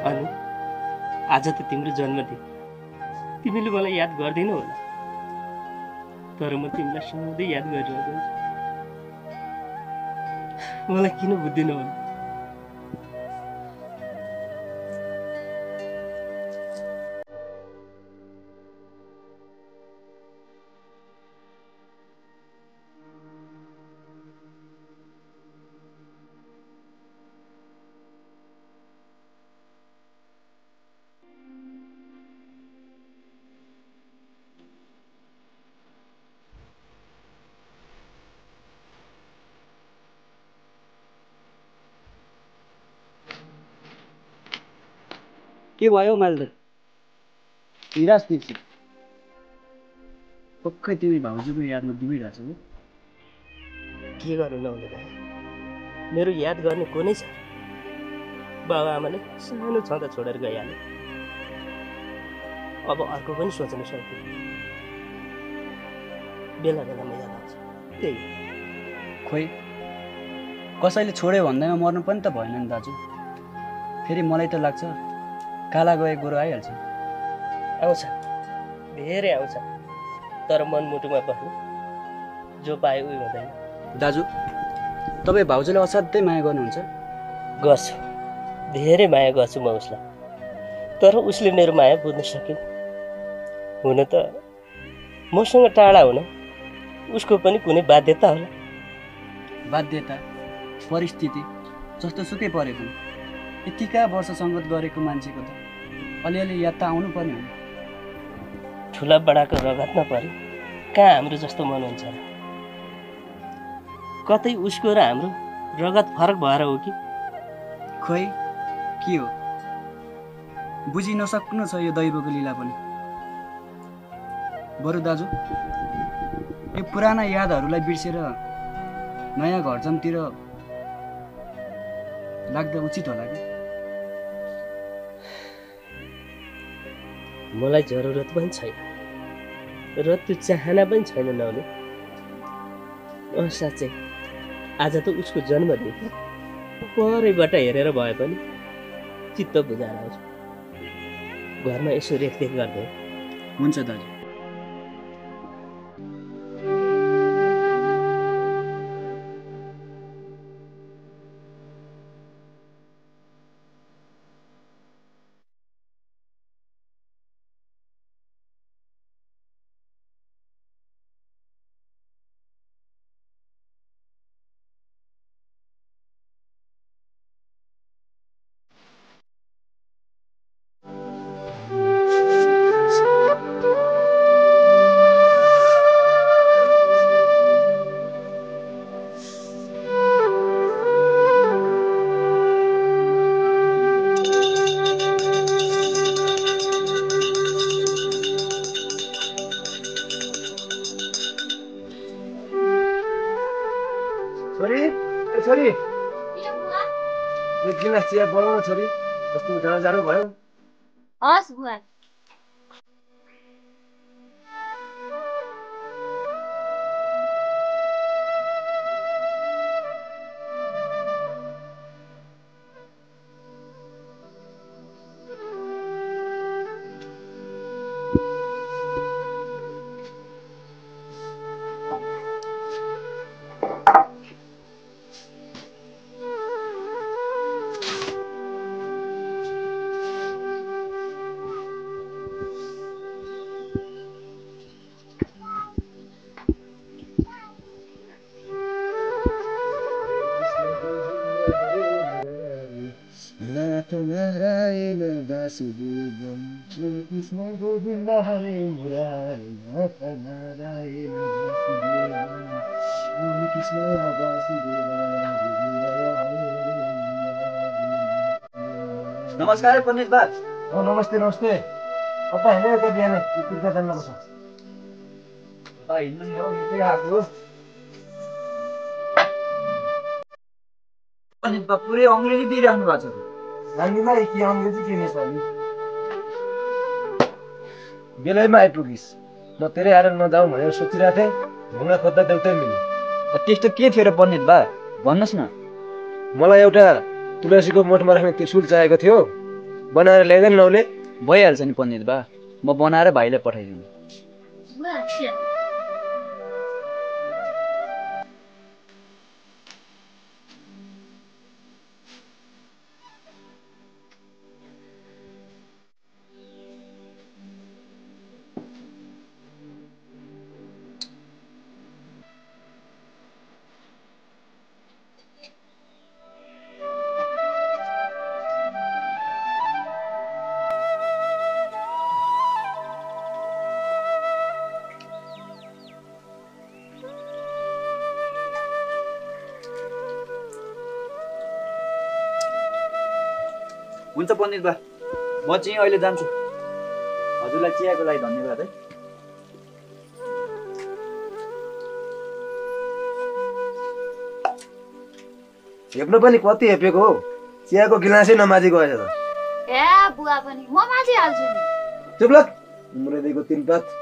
अनु आज त तिम्रो जन्मदिन तिमीले मलाई याद गर्दैनौ होला तर म तिमीलाई सधैँ याद गरिरहेको हुन्छु मलाई किन बुझ्दैनौ होला के भयो मैले त निराश देखियो पक्कै तिमी भाउजूको यादमा डुबिरहेछौ के गर्नु नहुने भाइ मेरो याद गर्ने को नै छ बाबा आमाले सानो छँदा छोडेर गइहाले अब अर्को पनि सोच्न सक्दिनँ बेला बेलामा याद आउँछ त्यही खोइ कसैले छोड्यो भन्दैमा मर्नु पनि त भएन नि दाजु फेरि मलाई त लाग्छ काला गए गोरो आइहाल्छ आउँछ धेरै आउँछ तर मनमुटुमा बस्नु जो पाए उही हुँदैन दाजु तपाईँ भाउजूले असाध्यै माया गर्नुहुन्छ गर्छु धेरै माया गर्छु म उसलाई तर उसले मेरो माया बुझ्न सकेन हुन त मसँग टाढा हुन उसको पनि कुनै बाध्यता होला बाध्यता परिस्थिति जस्तो सुकै परेको यतिका वर्ष सङ्गत गरेको मान्छेको त अलिअलि याद त आउनु पर्ने हो ठुला बडाको रगत नपरे कहाँ हाम्रो जस्तो मन हुन्छ र कतै उसको र हाम्रो रगत फरक भएर हो कि खोइ के हो बुझि नसक्नु छ यो दैवको लीला पनि बरु दाजु यो पुराना यादहरूलाई बिर्सेर नयाँ घरजमतिर लाग्दा उचित होला कि मलाई जरुरत पनि छैन र त्यो चाहना पनि छैन नहुने साँच्चै आज त उसको जन्मदिन परैबाट हेरेर भए पनि चित्त बुझाएर आउँछ घरमा यसो रेखदेख गर्दै हुन्छ दाजु छोरी एक गिलास चिया बनाउन छोरी कस्तो जाडो जाडो भयो हस् बुवा नमस्कार पण्डित बा नमस्ते नमस्ते कता हिँड्यो त बिहान कृपया जान्नुपर्छ हिँड्नु नि हौ निकै आएको पण्डित बा पुरै अङ्ग्रेजी दिइराख्नु भएको छ नानीलाई के अङ्ग्रेजी के नेपाली बेलैमा आइपुगिस् म तेरै आएर नजाउँ भनेर सोचिरहेको थिएँ ढुङ्गा खोज्दा देउतै मिल्यो त्यस्तो के थियो र पण्डित बा भन्नुहोस् न मलाई एउटा तुलसीको मठमा राख्ने त्रिशूल चाहिएको थियो बनाएर ल्याइदैन नौले? भइहाल्छ नि पण्डित बा, म बनाएर भाइलाई पठाइदिनु। बुवा छिया हुन्छ पण्डित बा, म चाहिँ अहिले जान्छु। हजुरलाई चियाको लागि धन्यवाद है। हेप्नु पनि कति हेपेको हो, चियाको गिलासै नमाजी गएछ त। ए बुवा पनि म माझिहाल्छु नि। चुप लाग, मुरेदेखिको 3 पात।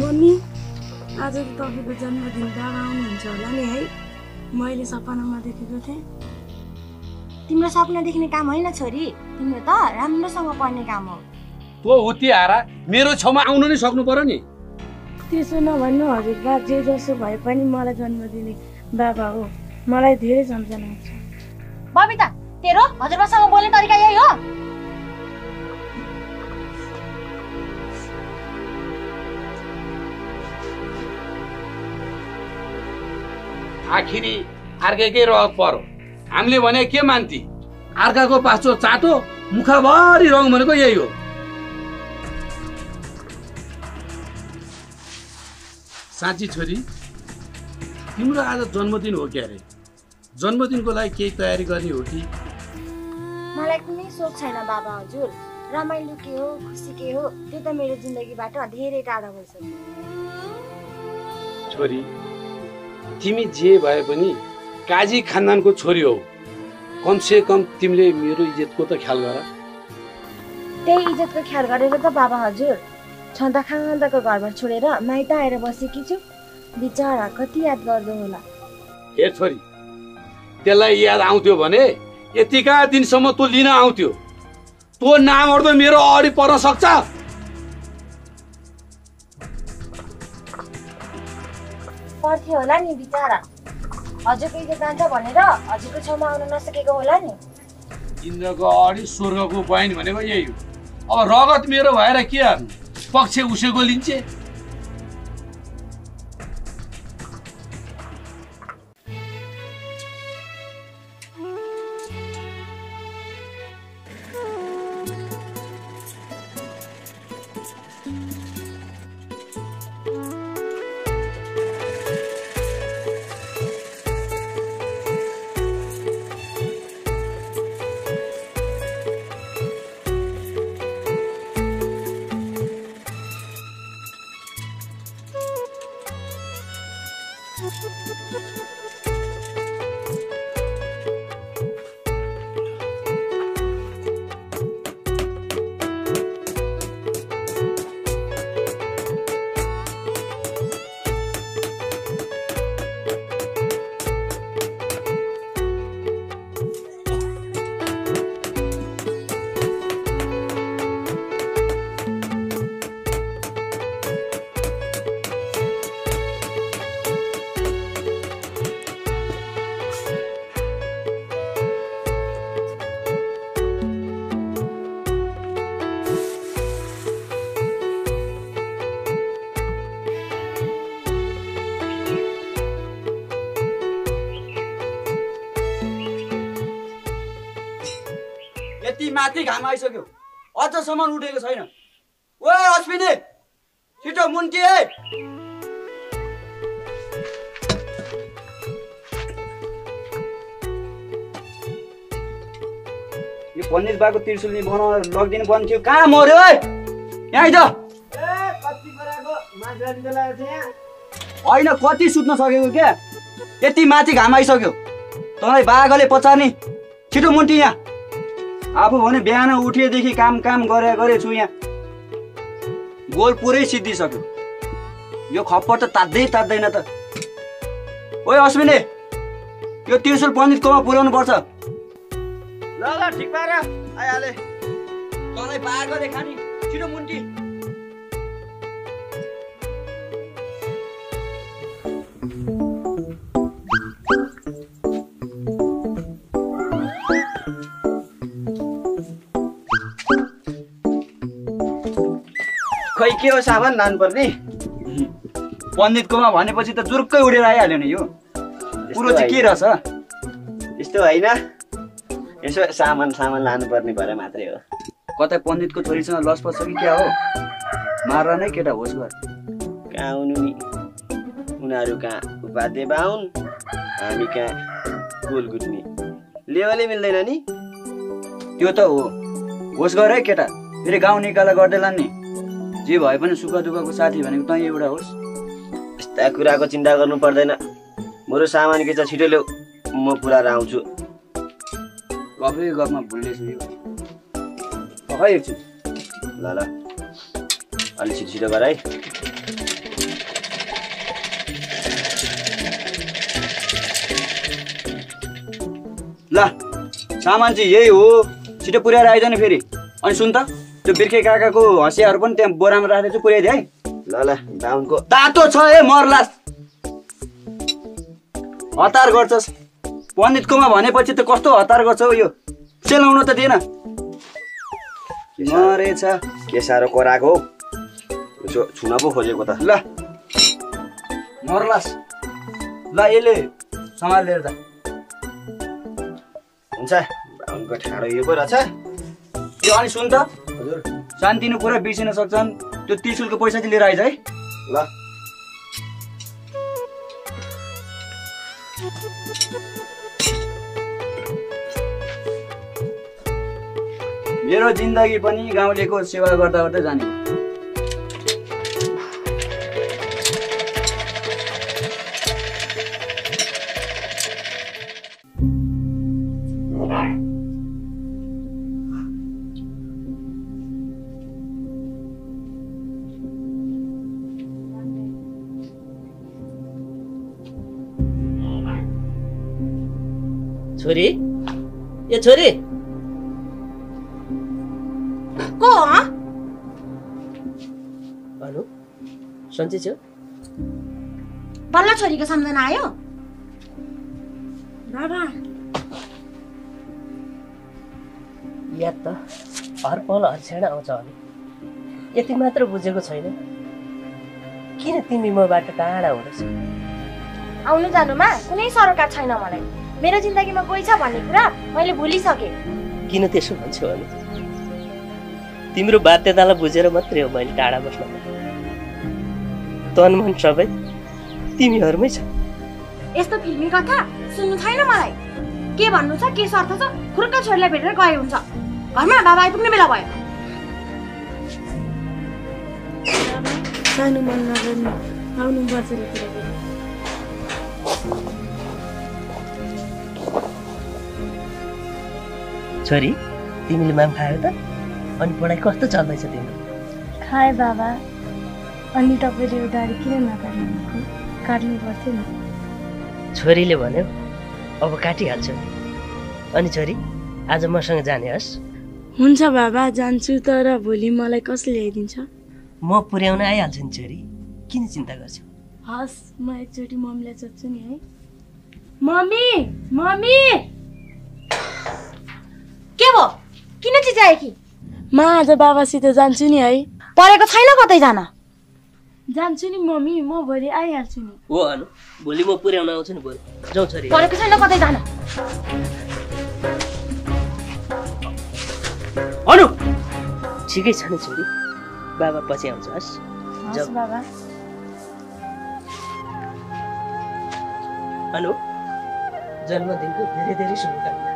मम्मी, आज त तपाईँको जन्मदिन बाबा आउनुहुन्छ होला नि है? मैले सपनामा देखेको थिएँ। तिम्रो सपना देख्ने काम होइन छोरी, तिम्रो त राम्रोसँग पढ्ने काम हो। तँ हुत्ती हारा मेरो छेउमा आउनु नै सक्नु पर्यो नि। त्यसो नभन्नु हजुर बा, जे जसो भए पनि मलाई जन्म दिने बाबा हो। मलाई धेरै सम्झना आउँछ। बबिता, तेरो हजुरबासँग बोल्ने तरिका यही हो? आखिरी अर्कैकै रग परो। हामीले भने के मान्ती, अर्काको पाछो चाटो, मुखभरि रङ भनेको यही हो। साँच्ची छोरी, तिम्रो आज जन्मदिन हो क्या रे? जन्मदिनको लागि केही तयारी गर्ने हो कि? मलाई कुनै सोच छैन बाबा हजुर। रमाइलो के हो, खुसी के हो, त्यो त मेरो जिन्दगीबाट धेरै टाढा भइसक्यो। छोरी, तिमी जे भए पनि काजी खानदानको छोरी हौ। कमसे कम तिमीले मेरो इज्जतको त ख्याल गर। त्यही इज्जतको ख्याल गरेर त बाबा हजुर छँदा खाँदाको घरबाट छोडेर माइत आएर बसेकी छु। बिचरा कति याद गर्दो होला। हे छोरी, त्यसलाई याद आउँथ्यो भने यतिका दिनसम्म तँ लिन आउँथ्यो। तँ नामर्दो मेरो अगाडि पर्न सक्छ? पर्थ्यो होला नि बिचरा। हजुरको इज्जत जान्छ भनेर हजुरको छेउमा आउन नसकेको होला नि। इन्द्रको अगाडि स्वर्गको बहिनी भनेको यही हो। अब रगत मेरो भएर के गर्नु? पक्ष उसैको लिन्छे। यति माथि घाम आइसक्यो, अझसम्म उठेको छैन। ओए अश्विनी, छिटो मुन्की है। पण्डित बाको त्रिशुल नि बनाउन लगिदिनु पर्ने थियो। कहाँ मर्यो है? यहाँ आइज। होइन कति सुत्न सकेको क्या? यति माथि घाम आइसक्यो। तँलाई बाघले पचार्ने। छिटो मुन्टी यहाँ। आफू भने बिहान उठेदेखि काम गरेछु यहाँ। गोल पुरै सिद्धिसक्यो। यो खप्पर त तात्दैन त। ओए अश्विनी, यो त्रिशुल पण्डितकोमा पुर्याउनु पर्छ। ल ठिक पार आइहाले। तँलाई बाघले खाने। छिटो मुन्टी। खै के हो सामान लानुपर्ने? पण्डितकोमा भनेपछि त जुर्कै उडेर आइहाल्यो नि यो। कुरो चाहिँ के रहेछ? त्यस्तो होइन, यसो सामान लानुपर्ने भएर मात्रै हो। कतै पण्डितको छोरीसँग लसपस छ कि क्या हो? मार नै केटा होस् गर। कहाँ हुनु नि, उनीहरू कहाँ उपाध्याय बाहुन, हामी कहाँ गोलगुट्ने। लेवलै मिल्दैन नि। त्यो त हो, होस् गर है केटा। फेरि गाउँ निकाला गर्दैला नि। जे भए पनि सुख दुःखको साथी भनेको तँ एउटा होस्। यस्ता कुराको चिन्ता गर्नु पर्दैन। मेरो सामान के छ छिटो ल्याऊ, म पुरा आउँछु। गफै गफमा भुल्दैछु यो। खै एकछिन। ल अलि छिटो गर है। ल सामान चाहिँ यही हो। छिटो पुर्याएर आइज नि फेरि। अनि सुन त, त्यो बिर्खे काकाको हँसियाहरू पनि त्यहाँ बोरामा राखेर चाहिँ पुर्याइदिए है। ल बाहुनको तातो छ है मर्लास। हतार गर्छस्। पण्डितकोमा भनेपछि त कस्तो हतार गर्छ हो यो। सेलाउन त दिएन। मरेछ। के साह्रो कराएको हो। यसो छुन पो खोजेको त। ल मर्लास। ल यसले सम्हाल लिएर जा। हुन्छ, बाहुनको ठाडो यो पो रहेछ। यो अनि सुन त, हजुर शान्तिनु पुरा बिर्सिन सक्छन्। त्यो त्रिशुलको पैसा चाहिँ लिएर आइज है। ल मेरो जिन्दगी पनि गाउँलेको सेवा गर्दा गर्दै जाने हो। छोरी, ए छोरी, को हो? अनु सन्चै छौ? बल्ल छोरीको सम्झना आयो? बाबा याद त हर पल हर क्षण आउँछ अनि यति मात्र बुझेको छैन। किन तिमी मबाट टाढा हुँदैछौ? आउनु जानुमा कुनै सरोकार छैन मलाई। मेरो जिन्दगीमा कोही छ भन्ने कुरा मैले भुलिसकेँ। किन त्यसो भन्छौ अनि? तिम्रो बाध्यतालाई बुझेर मात्रै हो मैले टाढा बस्न। तन मन सबै तिमीहरूमै छ। यस्तो फिल्मी कथा सुन्नु छैन मलाई। के भन्नु छ, के शर्त छ, खुर्का छोरीलाई भेटेर गए हुन्छ। घरमा बाबा आइपुग्ने बेला भयो। सानो मन नगर्नु, आउनु बसेर कुरा गरौँ। छोरी, तिमीले माम खायौ त? अनि पढाइ कस्तो चल्दैछ तिम्रो? खाएँ बाबा। अनि तपाईँले यो दारी किन नकाट्नुभएको? काट्नु पर्थ्यो नि। छोरीले भन्यो अब काटिहाल्छु। अनि छोरी, आज मसँग जाने हस्? हुन्छ बाबा, जान्छु। तर भोलि मलाई कसले ल्याइदिन्छ? म पुर्याउन आइहाल्छु नि छोरी, किन चिन्ता गर्छौ? हस्, म एकचोटि मम्मीलाई सोध्छु नि है। Mummy, mummy! के भयो? किन चिचाए कि? म आज बाबासित जान्छु नि है। परेको छैन कतै जान। जान्छु नि मम्मी, म भोलि आइहाल्छु नि। हो अनु, भोलि म पुर्याउन आउँछु नि। भोलि जाउँ छोरी। परेको छैन कतै जान। अनु ठिकै छ नि छोरी, बाबा पछि आउँछ। हस् हस् बाबा। अनु, जन्मदिनको धेरै धेरै शुभकामना।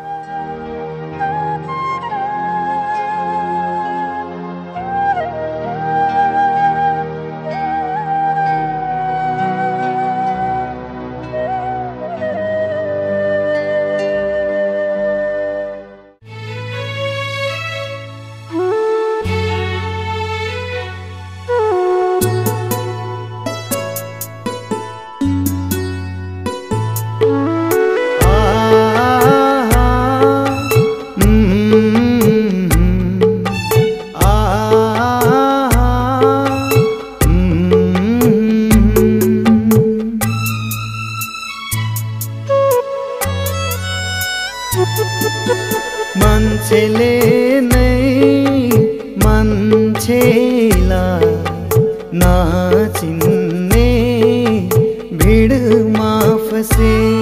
से